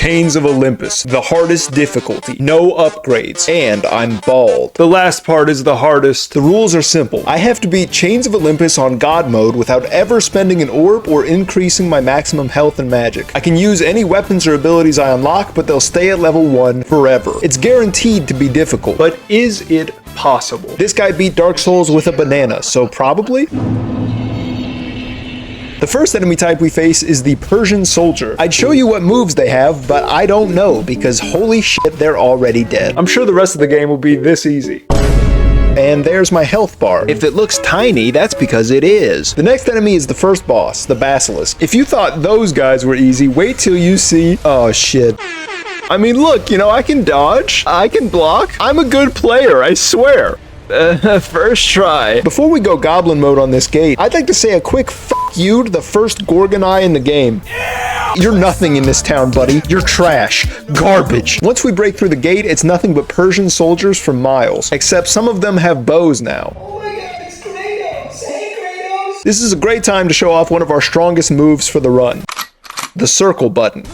Chains of Olympus, the hardest difficulty, no upgrades, and I'm bald. The last part is the hardest. The rules are simple. I have to beat Chains of Olympus on God mode without ever spending an orb or increasing my maximum health and magic. I can use any weapons or abilities I unlock, but they'll stay at level 1 forever. It's guaranteed to be difficult, but is it possible? This guy beat Dark Souls with a banana, so probably? The first enemy type we face is the Persian soldier. I'd show you what moves they have, but I don't know because holy shit, they're already dead. I'm sure the rest of the game will be this easy. And there's my health bar. If it looks tiny, that's because it is. The next enemy is the first boss, the Basilisk. If you thought those guys were easy, wait till you see... Oh shit. I mean, look, you know, I can dodge, I can block. I'm a good player, I swear. First try. Before we go goblin mode on this gate, I'd like to say a quick fuck you to the first Gorgon eye in the game. Yeah! You're nothing in this town, buddy. You're trash. Garbage. Once we break through the gate, it's nothing but Persian soldiers for miles. Except some of them have bows now. Oh my god, it's Kratos! Hey, Kratos! This is a great time to show off one of our strongest moves for the run. The circle button.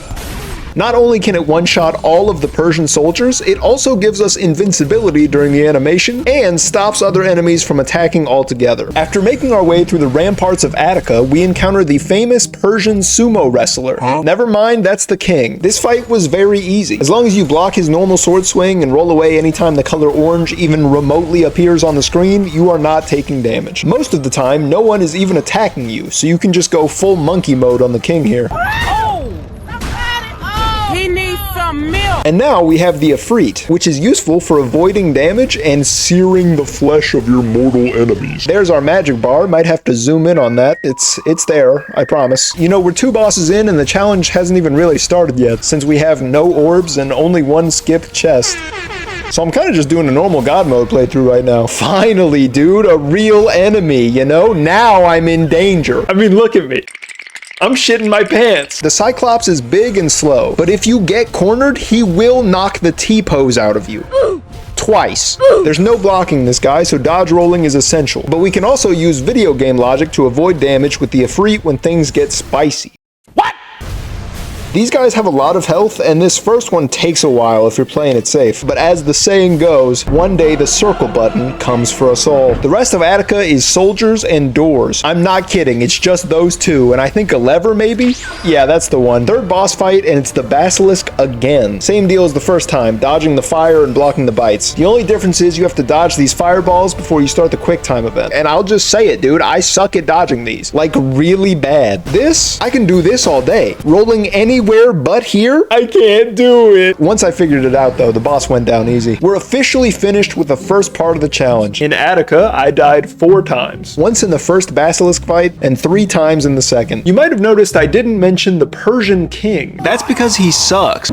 Not only can it one-shot all of the Persian soldiers, it also gives us invincibility during the animation and stops other enemies from attacking altogether. After making our way through the ramparts of Attica, we encounter the famous Persian sumo wrestler. Never mind, that's the king. This fight was very easy. As long as you block his normal sword swing and roll away anytime the color orange even remotely appears on the screen, you are not taking damage. Most of the time, no one is even attacking you, so you can just go full monkey mode on the king here. And now we have the Ifrit, which is useful for avoiding damage and searing the flesh of your mortal enemies. There's our magic bar. Might have to zoom in on that. It's there, I promise. You know, we're 2 bosses in and the challenge hasn't even really started yet, since we have no orbs and only 1 skipped chest. So I'm kind of just doing a normal God mode playthrough right now. Finally, dude, a real enemy, you know? Now I'm in danger. I mean, look at me. I'm shitting my pants. The Cyclops is big and slow, but if you get cornered, he will knock the T-pose out of you. Twice. There's no blocking this guy, so dodge rolling is essential. But we can also use video game logic to avoid damage with the Ifrit when things get spicy. These guys have a lot of health, and this first one takes a while if you're playing it safe. But as the saying goes, one day the circle button comes for us all. The rest of Attica is soldiers and doors. I'm not kidding, it's just those 2, and I think a lever maybe? Yeah, that's the one. Third boss fight, and it's the Basilisk again. Same deal as the first time, dodging the fire and blocking the bites. The only difference is you have to dodge these fireballs before you start the quick time event. And I'll just say it, dude, I suck at dodging these. Like, really bad. This, I can do this all day. Rolling anywhere but here, I can't do it. Once I figured it out though, the boss went down easy. We're officially finished with the first part of the challenge. In Attica, I died 4 times. Once in the first Basilisk fight, and 3 times in the second. You might have noticed I didn't mention the Persian king. That's because he sucks.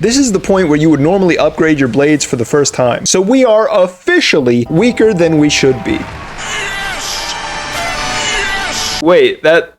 This is the point where you would normally upgrade your blades for the first time. So we are officially weaker than we should be. Wait, that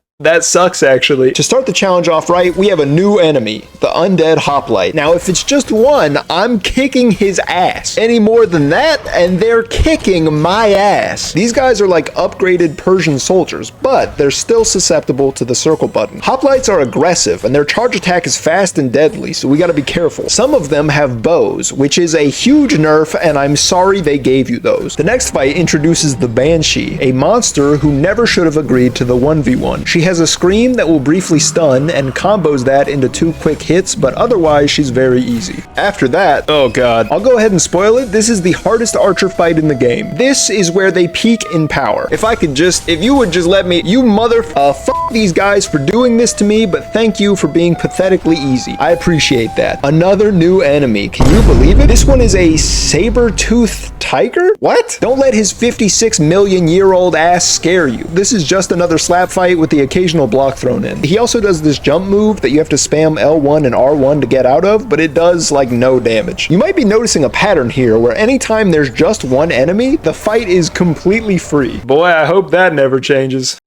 sucks, actually. To start the challenge off right, we have a new enemy, the Undead Hoplite. Now, if it's just 1, I'm kicking his ass. Any more than that, and they're kicking my ass. These guys are like upgraded Persian soldiers, but they're still susceptible to the circle button. Hoplites are aggressive, and their charge attack is fast and deadly, so we gotta be careful. Some of them have bows, which is a huge nerf, and I'm sorry they gave you those. The next fight introduces the Banshee, a monster who never should have agreed to the 1v1. She has a scream that will briefly stun and combos that into 2 quick hits, but otherwise she's very easy. After that, oh god, I'll go ahead and spoil it. This is the hardest archer fight in the game. This is where they peak in power. If you would just let me, fuck these guys for doing this to me, but thank you for being pathetically easy. I appreciate that. Another new enemy. Can you believe it? This one is a saber-toothed tiger? What? Don't let his 56 million year old ass scare you. This is just another slap fight with the occasional block thrown in. He also does this jump move that you have to spam L1 and R1 to get out of, but it does like no damage. You might be noticing a pattern here where anytime there's just 1 enemy, the fight is completely free. Boy, I hope that never changes.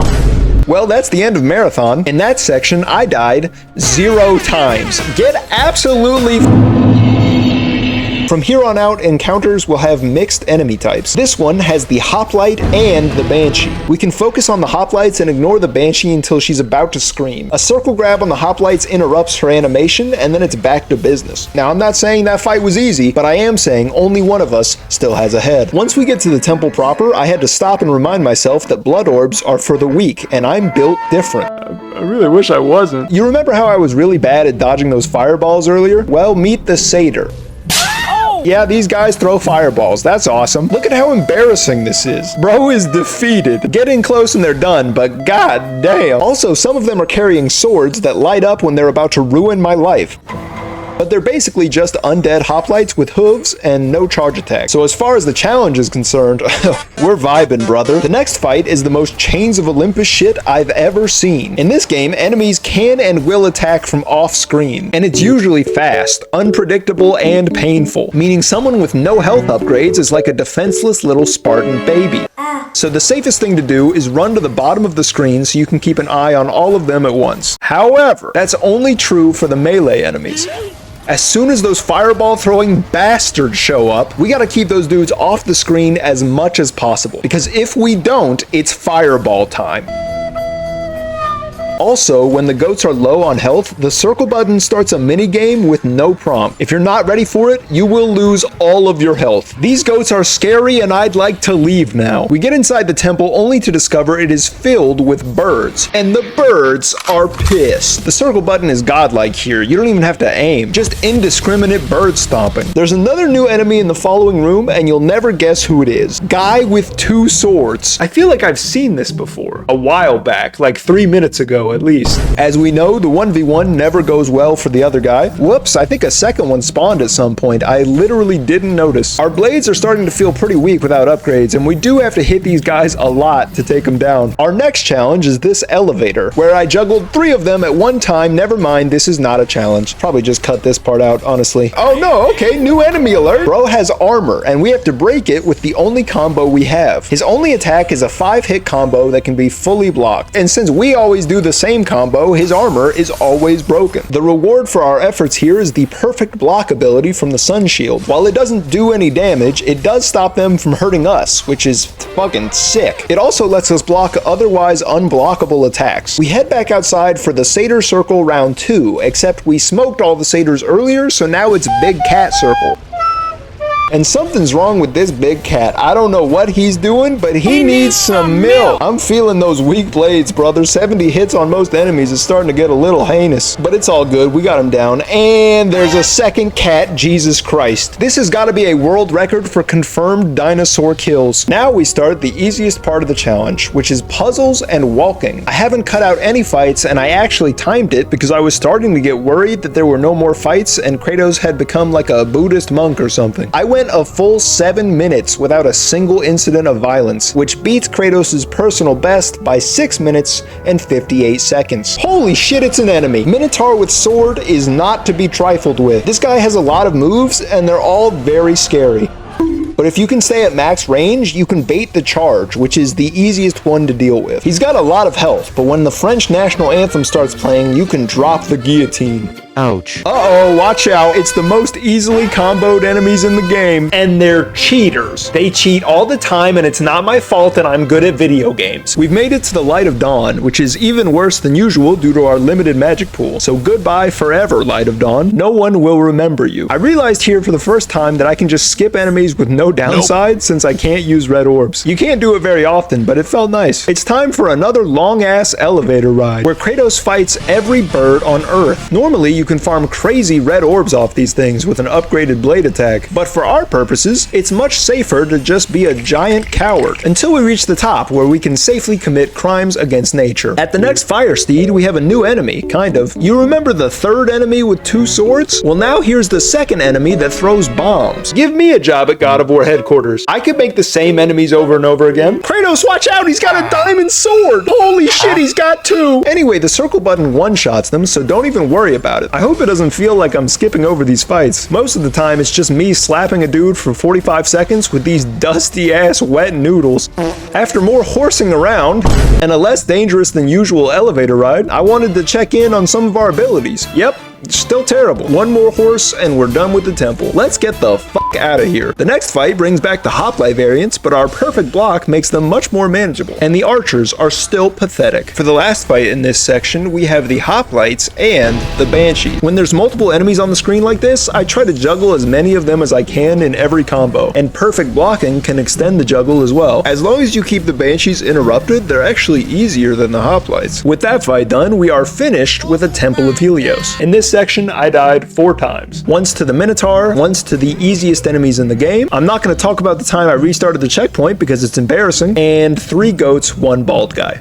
Well, that's the end of Marathon. In that section, I died 0 times. Get absolutely From here on out, encounters will have mixed enemy types. This one has the hoplite and the banshee. We can focus on the hoplites and ignore the banshee until she's about to scream. A circle grab on the hoplites interrupts her animation, and then it's back to business. Now, I'm not saying that fight was easy, but I am saying only one of us still has a head. Once we get to the temple proper, I had to stop and remind myself that blood orbs are for the weak, and I'm built different. I really wish I wasn't. You remember how I was really bad at dodging those fireballs earlier? Well, meet the satyr. Yeah, these guys throw fireballs. That's awesome. Look at how embarrassing this is. Bro is defeated. Get in close and they're done, but god damn. Also, some of them are carrying swords that light up when they're about to ruin my life. But they're basically just undead hoplites with hooves and no charge attack. So as far as the challenge is concerned, we're vibing, brother. The next fight is the most Chains of Olympus shit I've ever seen. In this game, enemies can and will attack from off screen, and it's usually fast, unpredictable, and painful, meaning someone with no health upgrades is like a defenseless little Spartan baby. So the safest thing to do is run to the bottom of the screen so you can keep an eye on all of them at once. However, that's only true for the melee enemies. As soon as those fireball throwing bastards show up, we gotta keep those dudes off the screen as much as possible, because if we don't, it's fireball time. Also, when the goats are low on health, the circle button starts a mini game with no prompt. If you're not ready for it, you will lose all of your health. These goats are scary and I'd like to leave now. We get inside the temple only to discover it is filled with birds, and the birds are pissed. The circle button is godlike here. You don't even have to aim, just indiscriminate bird stomping. There's another new enemy in the following room and you'll never guess who it is. Guy with 2 swords. I feel like I've seen this before. A while back, like 3 minutes ago at least. As we know, the 1v1 never goes well for the other guy. Whoops, I think a second one spawned at some point. I literally didn't notice. Our blades are starting to feel pretty weak without upgrades, and we do have to hit these guys a lot to take them down. Our next challenge is this elevator, where I juggled 3 of them at one time. Never mind, this is not a challenge. Probably just cut this part out, honestly. Oh no, okay, new enemy alert. Bro has armor, and we have to break it with the only combo we have. His only attack is a 5-hit combo that can be fully blocked, and since we always do the same combo, his armor is always broken. The reward for our efforts here is the perfect block ability from the sun shield. While it doesn't do any damage, it does stop them from hurting us, which is fucking sick. It also lets us block otherwise unblockable attacks. We head back outside for the Satyr Circle round 2, except we smoked all the satyrs earlier, so now it's Big Cat Circle. And something's wrong with this big cat. I don't know what he's doing, but he needs some milk. I'm feeling those weak blades, brother. 70 hits on most enemies is starting to get a little heinous. But it's all good. We got him down. And there's a second cat. Jesus Christ. This has got to be a world record for confirmed dinosaur kills. Now we start the easiest part of the challenge, which is puzzles and walking. I haven't cut out any fights, and I actually timed it because I was starting to get worried that there were no more fights and Kratos had become like a Buddhist monk or something. I went a full 7 minutes without a single incident of violence, which beats Kratos' personal best by 6 minutes and 58 seconds. Holy shit, it's an enemy. Minotaur with sword is not to be trifled with. This guy has a lot of moves and they're all very scary. But if you can stay at max range, you can bait the charge, which is the easiest one to deal with. He's got a lot of health, but when the French national anthem starts playing, you can drop the guillotine. Ouch. Uh-oh, watch out. It's the most easily comboed enemies in the game, and they're cheaters. They cheat all the time, and it's not my fault, and I'm good at video games. We've made it to the Light of Dawn, which is even worse than usual due to our limited magic pool. So goodbye forever, Light of Dawn. No one will remember you. I realized here for the first time that I can just skip enemies with no downside since I can't use red orbs. You can't do it very often, but it felt nice. It's time for another long-ass elevator ride, where Kratos fights every bird on Earth. Normally, you can farm crazy red orbs off these things with an upgraded blade attack, but for our purposes, it's much safer to just be a giant coward until we reach the top where we can safely commit crimes against nature. At the next fire steed, we have a new enemy, kind of. You remember the third enemy with 2 swords? Well, now here's the second enemy that throws bombs. Give me a job at God of War headquarters. I could make the same enemies over and over again. Kratos, watch out! He's got a diamond sword! Holy shit, he's got 2! Anyway, the circle button one-shots them, so don't even worry about it. I hope it doesn't feel like I'm skipping over these fights. Most of the time, it's just me slapping a dude for 45 seconds with these dusty-ass wet noodles. After more horsing around, and a less dangerous than usual elevator ride, I wanted to check in on some of our abilities. Yep, still terrible. One more horse, and we're done with the temple. Let's get the out of here. The next fight brings back the hoplite variants, but our perfect block makes them much more manageable, and the archers are still pathetic. For the last fight in this section, we have the hoplites and the banshee. When there's multiple enemies on the screen like this, I try to juggle as many of them as I can in every combo, and perfect blocking can extend the juggle as well. As long as you keep the banshees interrupted, they're actually easier than the hoplites. With that fight done, we are finished with a Temple of Helios. In this section, I died 4 times. Once to the Minotaur, once to the easiest enemies in the game. I'm not going to talk about the time I restarted the checkpoint because it's embarrassing. And 3 goats, 1 bald guy.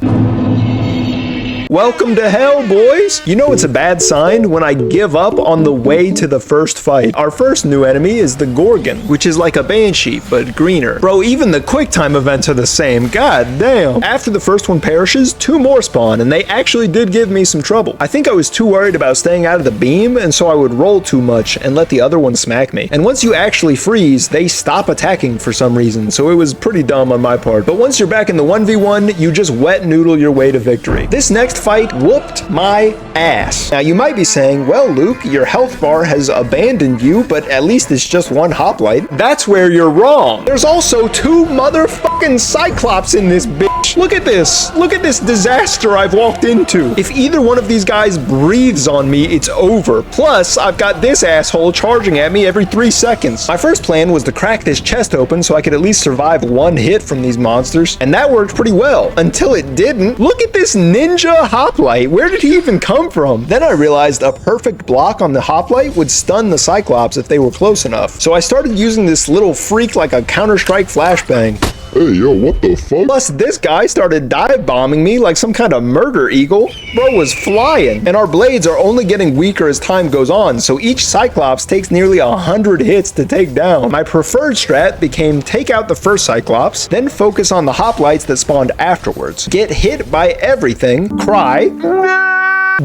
Welcome to hell, boys! You know it's a bad sign when I give up on the way to the first fight. Our first new enemy is the Gorgon, which is like a banshee, but greener. Bro, even the quick time events are the same. God damn. After the first one perishes, 2 more spawn, and they actually did give me some trouble. I think I was too worried about staying out of the beam, and so I would roll too much and let the other one smack me. And once you actually freeze, they stop attacking for some reason, so it was pretty dumb on my part. But once you're back in the 1v1, you just wet noodle your way to victory. This next fight whooped my ass. Now you might be saying, well Luke, your health bar has abandoned you, but at least it's just 1 hoplite. That's where you're wrong. There's also 2 motherfucking cyclops in this bitch. Look at this. Look at this disaster I've walked into. If either one of these guys breathes on me, it's over. Plus, I've got this asshole charging at me every 3 seconds. My first plan was to crack this chest open so I could at least survive 1 hit from these monsters, and that worked pretty well, until it didn't. Look at this ninja hoplite. Where did he even come from? Then I realized a perfect block on the hoplite would stun the cyclops if they were close enough. So I started using this little freak like a Counter-Strike flashbang. Hey, yo, what the fuck? Plus, this guy started dive bombing me like some kind of murder eagle. Bro was flying. And our blades are only getting weaker as time goes on, so each Cyclops takes nearly 100 hits to take down. My preferred strat became take out the first Cyclops, then focus on the hoplites that spawned afterwards. Get hit by everything, cry,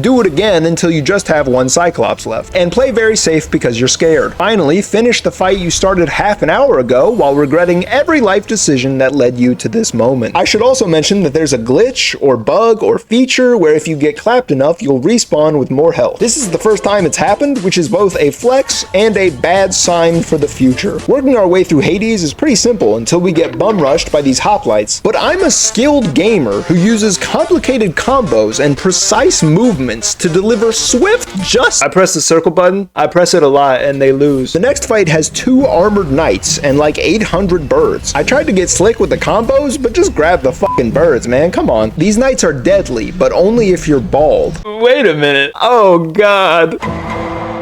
do it again until you just have 1 Cyclops left, and play very safe because you're scared. Finally, finish the fight you started half an hour ago while regretting every life decision that led you to this moment. I should also mention that there's a glitch or bug or feature where if you get clapped enough, you'll respawn with more health. This is the first time it's happened, which is both a flex and a bad sign for the future. Working our way through Hades is pretty simple until we get bum rushed by these hoplites, but I'm a skilled gamer who uses complicated combos and precise movements to deliver swift justice. I press the circle button, I press it a lot, and they lose. The next fight has 2 armored knights and like 800 birds. I tried to get slick with the combos, but just grab the fucking birds, man. Come on. These knights are deadly, but only if you're bald. Wait a minute. Oh god.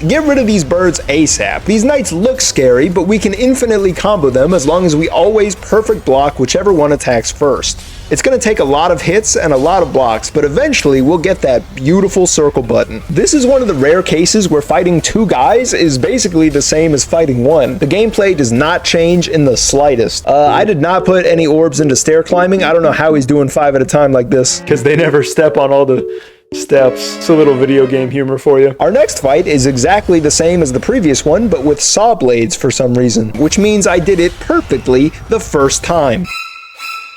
Get rid of these birds ASAP. These knights look scary, but we can infinitely combo them as long as we always perfect block whichever one attacks first. It's going to take a lot of hits and a lot of blocks, but eventually we'll get that beautiful circle button. This is one of the rare cases where fighting 2 guys is basically the same as fighting 1. The gameplay does not change in the slightest. I did not put any orbs into stair climbing. I don't know how he's doing 5 at a time like this, because they never step on all the steps. It's a little video game humor for you. Our next fight is exactly the same as the previous one, but with saw blades for some reason, which means I did it perfectly the first time.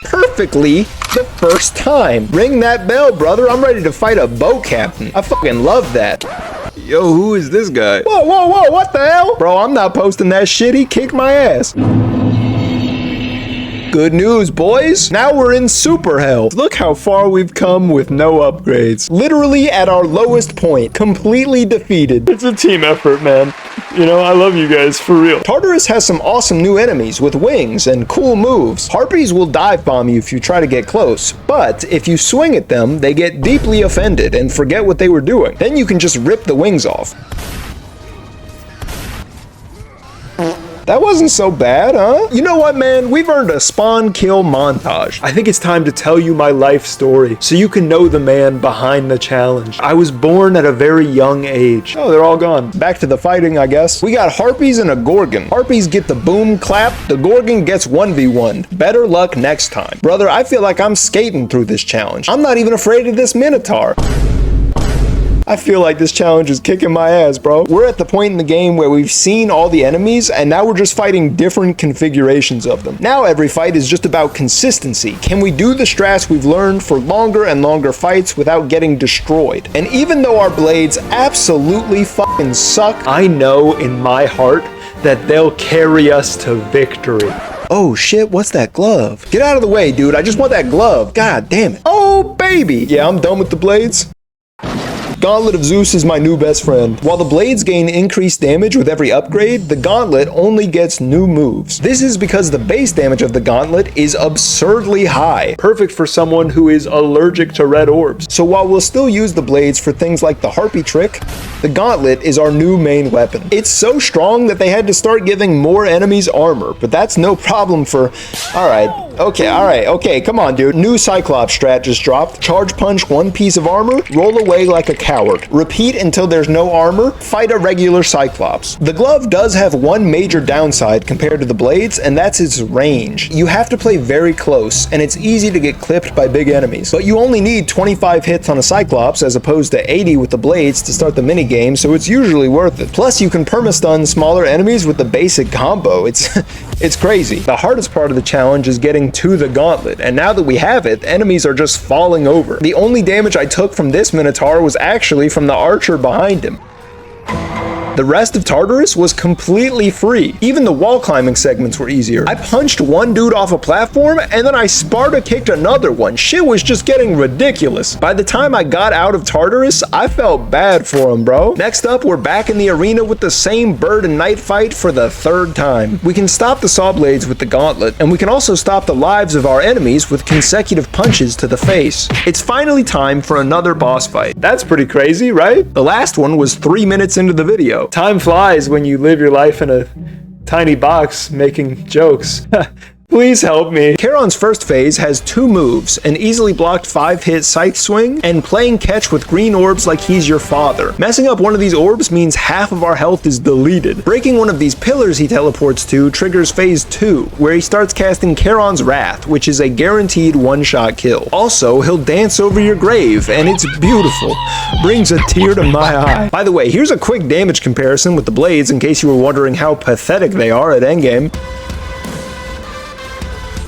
Perfectly the first time. Ring that bell, brother. I'm ready to fight a boat captain. I fucking love that. Yo, who is this guy? Whoa, whoa, whoa, what the hell? Bro, I'm not posting that shit. He kicked my ass. Good news, boys. Now we're in super hell. Look how far we've come with no upgrades. Literally at our lowest point. Completely defeated. It's a team effort, man. You know, I love you guys, for real. Tartarus has some awesome new enemies with wings and cool moves. Harpies will dive bomb you if you try to get close, but if you swing at them, they get deeply offended and forget what they were doing. Then you can just rip the wings off. That wasn't so bad, huh? You know what, man? We've earned a spawn kill montage. I think it's time to tell you my life story so you can know the man behind the challenge. I was born at a very young age. Oh, they're all gone. Back to the fighting, I guess. We got Harpies and a Gorgon. Harpies get the boom clap. The Gorgon gets 1v1. Better luck next time. Brother, I feel like I'm skating through this challenge. I'm not even afraid of this Minotaur. I feel like this challenge is kicking my ass, bro. We're at the point in the game where we've seen all the enemies, and now we're just fighting different configurations of them. Now every fight is just about consistency. Can we do the strats we've learned for longer and longer fights without getting destroyed? And even though our blades absolutely fucking suck, I know in my heart that they'll carry us to victory. Oh shit, what's that glove? Get out of the way, dude. I just want that glove. God damn it. Oh, baby. Yeah, I'm done with the blades. Gauntlet of Zeus is my new best friend. While the blades gain increased damage with every upgrade, the gauntlet only gets new moves. This is because the base damage of the gauntlet is absurdly high, perfect for someone who is allergic to red orbs. So while we'll still use the blades for things like the harpy trick, the gauntlet is our new main weapon. It's so strong that they had to start giving more enemies armor, but that's no problem for... Alright, okay, come on, dude. New Cyclops strat just dropped. Charge punch one piece of armor, roll away like a coward. Repeat until there's no armor, fight a regular Cyclops. The glove does have one major downside compared to the blades, and that's its range. You have to play very close, and it's easy to get clipped by big enemies. But you only need 25 hits on a Cyclops as opposed to 80 with the blades to start the minigame, so it's usually worth it. Plus, you can perma-stun smaller enemies with the basic combo. It's crazy. The hardest part of the challenge is getting to the gauntlet, and now that we have it, enemies are just falling over. The only damage I took from this Minotaur was actually from the archer behind him. The rest of Tartarus was completely free. Even the wall climbing segments were easier. I punched one dude off a platform and then I Sparta kicked another one. Shit was just getting ridiculous. By the time I got out of Tartarus, I felt bad for him, bro. Next up, we're back in the arena with the same bird and knight fight for the third time. We can stop the saw blades with the gauntlet, and we can also stop the lives of our enemies with consecutive punches to the face. It's finally time for another boss fight. That's pretty crazy, right? The last one was 3 minutes into the video. Time flies when you live your life in a tiny box making jokes. Please help me. Charon's first phase has 2 moves, an easily blocked 5-hit scythe swing, and playing catch with green orbs like he's your father. Messing up one of these orbs means half of our health is deleted. Breaking one of these pillars he teleports to triggers phase 2, where he starts casting Charon's Wrath, which is a guaranteed one-shot kill. Also, he'll dance over your grave, and it's beautiful. Brings a tear to my eye. By the way, here's a quick damage comparison with the blades in case you were wondering how pathetic they are at endgame.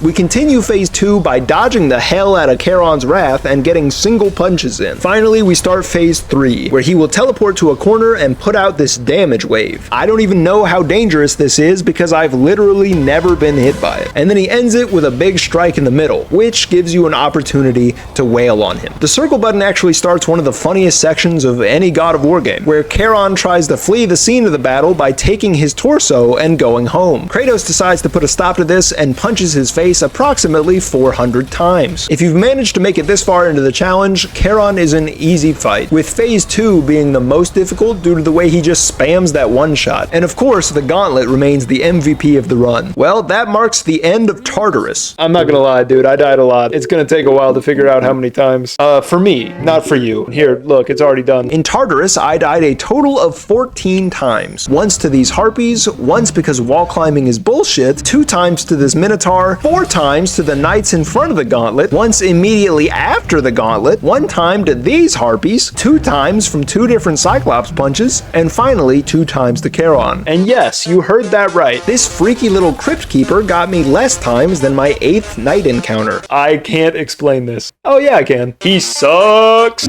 We continue phase 2 by dodging the hell out of Charon's Wrath and getting single punches in. Finally, we start phase 3, where he will teleport to a corner and put out this damage wave. I don't even know how dangerous this is because I've literally never been hit by it. And then he ends it with a big strike in the middle, which gives you an opportunity to wail on him. The circle button actually starts one of the funniest sections of any God of War game, where Charon tries to flee the scene of the battle by taking his torso and going home. Kratos decides to put a stop to this and punches his face approximately 400 times. If you've managed to make it this far into the challenge, Charon is an easy fight, with phase 2 being the most difficult due to the way he just spams that one shot. And of course, the gauntlet remains the MVP of the run. Well, that marks the end of Tartarus. I'm not gonna lie, dude, I died a lot. It's gonna take a while to figure out how many times. For me, not for you. Here, look, it's already done. In Tartarus, I died a total of 14 times. Once to these harpies, once because wall climbing is bullshit, 2 times to this Minotaur, 4 times to the knights in front of the gauntlet, once immediately after the gauntlet, 1 time to these harpies, 2 times from 2 different Cyclops punches, and finally 2 times to Charon. And yes, you heard that right. This freaky little crypt keeper got me less times than my 8th knight encounter. I can't explain this. Oh yeah, I can. He sucks.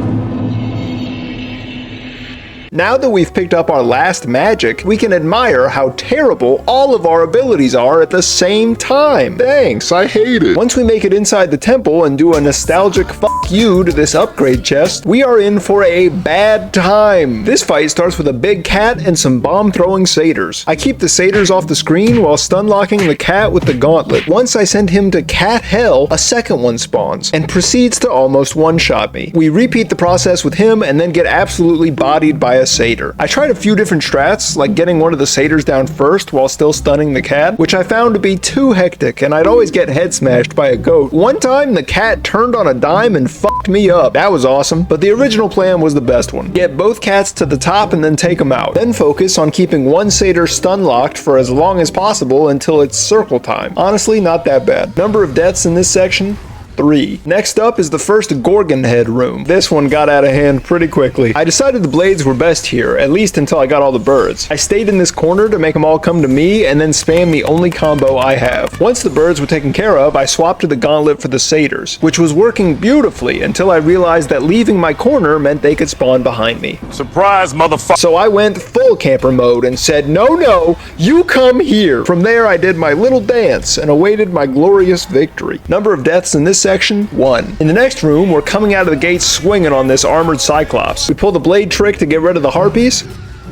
Now that we've picked up our last magic, we can admire how terrible all of our abilities are at the same time. Thanks, I hate it. Once we make it inside the temple and do a nostalgic fuck you to this upgrade chest, we are in for a bad time. This fight starts with a big cat and some bomb-throwing satyrs. I keep the satyrs off the screen while stun-locking the cat with the gauntlet. Once I send him to cat hell, a second one spawns and proceeds to almost one-shot me. We repeat the process with him and then get absolutely bodied by a satyr. I tried a few different strats, like getting one of the satyrs down first while still stunning the cat, which I found to be too hectic, and I'd always get head smashed by a goat. One time, the cat turned on a dime and fucked me up. That was awesome, but the original plan was the best one. Get both cats to the top and then take them out. Then focus on keeping one satyr stun locked for as long as possible until it's circle time. Honestly, not that bad. Number of deaths in this section? 3. Next up is the first Gorgon head room. This one got out of hand pretty quickly. I decided the blades were best here, at least until I got all the birds. I stayed in this corner to make them all come to me and then spam the only combo I have. Once the birds were taken care of, I swapped to the gauntlet for the satyrs, which was working beautifully until I realized that leaving my corner meant they could spawn behind me. Surprise, motherfucker. So I went full soul camper mode and said, no, you come here. From there, I did my little dance and awaited my glorious victory. Number of deaths in this section, 1. In the next room, we're coming out of the gate swinging on this armored Cyclops. We pull the blade trick to get rid of the harpies.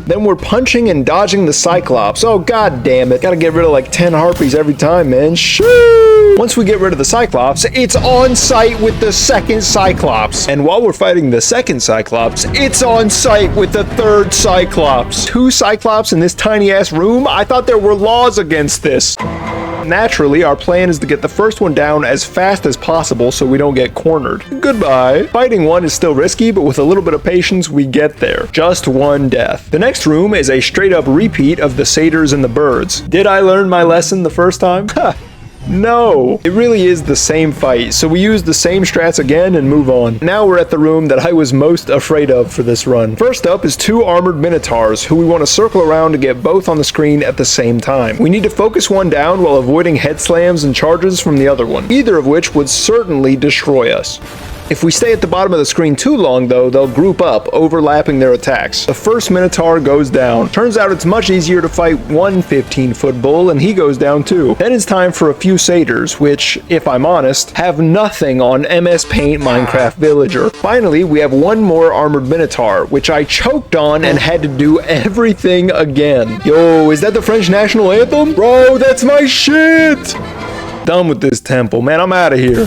Then we're punching and dodging the Cyclops. Oh, god damn it. Gotta get rid of like 10 harpies every time, man. Shoo! Once we get rid of the Cyclops, it's on site with the second Cyclops. And while we're fighting the second Cyclops, it's on site with the third Cyclops. 2 Cyclops in this tiny ass room? I thought there were laws against this. Naturally, our plan is to get the first one down as fast as possible so we don't get cornered. Goodbye. Fighting one is still risky, but with a little bit of patience, we get there. Just 1 death. The next room is a straight up repeat of the satyrs and the birds. Did I learn my lesson the first time? Ha! No, it really is the same fight, so we use the same strats again and move on. Now we're at the room that I was most afraid of for this run. First up is 2 armored minotaurs who we want to circle around to get both on the screen at the same time. We need to focus one down while avoiding head slams and charges from the other one, either of which would certainly destroy us. If we stay at the bottom of the screen too long though, they'll group up, overlapping their attacks. The first Minotaur goes down. Turns out it's much easier to fight one 15-foot bull and he goes down too. Then it's time for a few satyrs, which, if I'm honest, have nothing on MS Paint Minecraft Villager. Finally, we have 1 more armored Minotaur, which I choked on and had to do everything again. Yo, is that the French national anthem? Bro, that's my shit! Done with this temple, man, I'm out of here.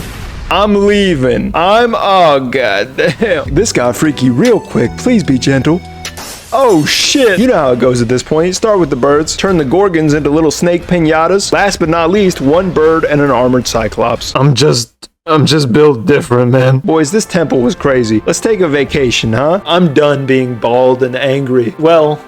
I'm leaving. Oh god damn. This got freaky real quick. Please be gentle. Oh shit. You know how it goes at this point. Start with the birds, turn the Gorgons into little snake pinatas. Last but not least, 1 bird and an armored Cyclops. I'm just built different, man. Boys, this temple was crazy. Let's take a vacation, huh? I'm done being bald and angry. Well,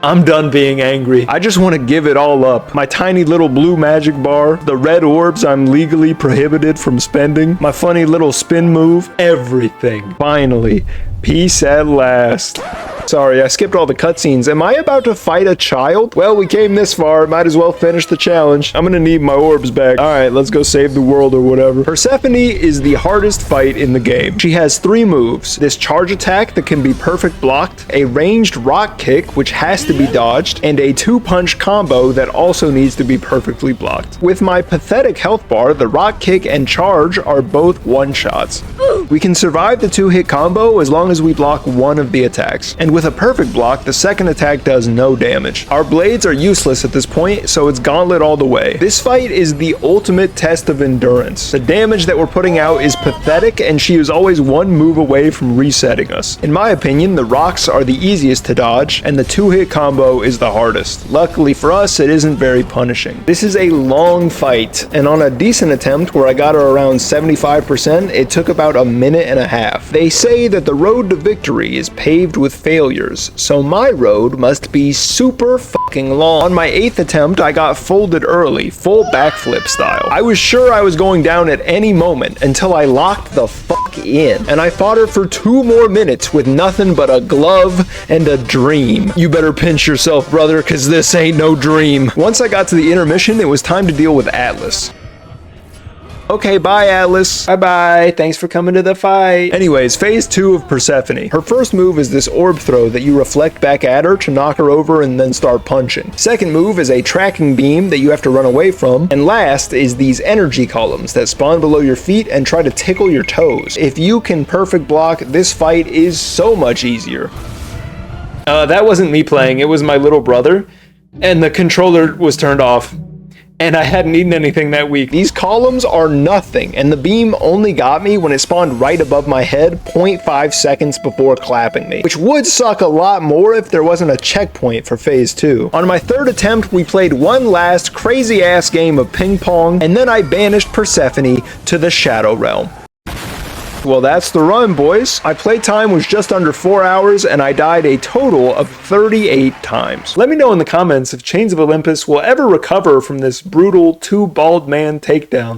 I'm done being angry. I just want to give it all up. My tiny little blue magic bar, the red orbs I'm legally prohibited from spending, my funny little spin move, everything. Finally, peace at last. Sorry, I skipped all the cutscenes. Am I about to fight a child? Well, we came this far. Might as well finish the challenge. I'm gonna need my orbs back. Alright, let's go save the world or whatever. Persephone is the hardest fight in the game. She has 3 moves. This charge attack that can be perfect blocked, a ranged rock kick, which has to be dodged, and a 2-punch combo that also needs to be perfectly blocked. With my pathetic health bar, the rock kick and charge are both one-shots. We can survive the 2-hit combo as long as we block 1 of the attacks. And with a perfect block, the second attack does no damage. Our blades are useless at this point, so it's gauntlet all the way. This fight is the ultimate test of endurance. The damage that we're putting out is pathetic, and she is always 1 move away from resetting us. In my opinion, the rocks are the easiest to dodge, and the 2-hit combo is the hardest. Luckily for us, it isn't very punishing. This is a long fight, and on a decent attempt where I got her around 75%, it took about a minute and a half. They say that the road to victory is paved with failures, so my road must be super fucking long. On my 8th attempt, I got folded early, full backflip style. I was sure I was going down at any moment until I locked the fuck in, and I fought her for 2 more minutes with nothing but a glove and a dream. You better pinch yourself, brother, cause this ain't no dream. Once I got to the intermission, it was time to deal with Atlas. Okay, bye Atlas. Bye-bye. Thanks for coming to the fight. Anyways, phase 2 of Persephone. Her first move is this orb throw that you reflect back at her to knock her over and then start punching. Second move is a tracking beam that you have to run away from. And last is these energy columns that spawn below your feet and try to tickle your toes. If you can perfect block, this fight is so much easier. That wasn't me playing, it was my little brother. And the controller was turned off. And I hadn't eaten anything that week. These columns are nothing, and the beam only got me when it spawned right above my head 0.5 seconds before clapping me, which would suck a lot more if there wasn't a checkpoint for phase 2. On my 3rd attempt, we played one last crazy ass game of ping pong, and then I banished Persephone to the Shadow Realm. Well, that's the run, boys. My playtime was just under 4 hours, and I died a total of 38 times. Let me know in the comments if Chains of Olympus will ever recover from this brutal 2 bald man takedown.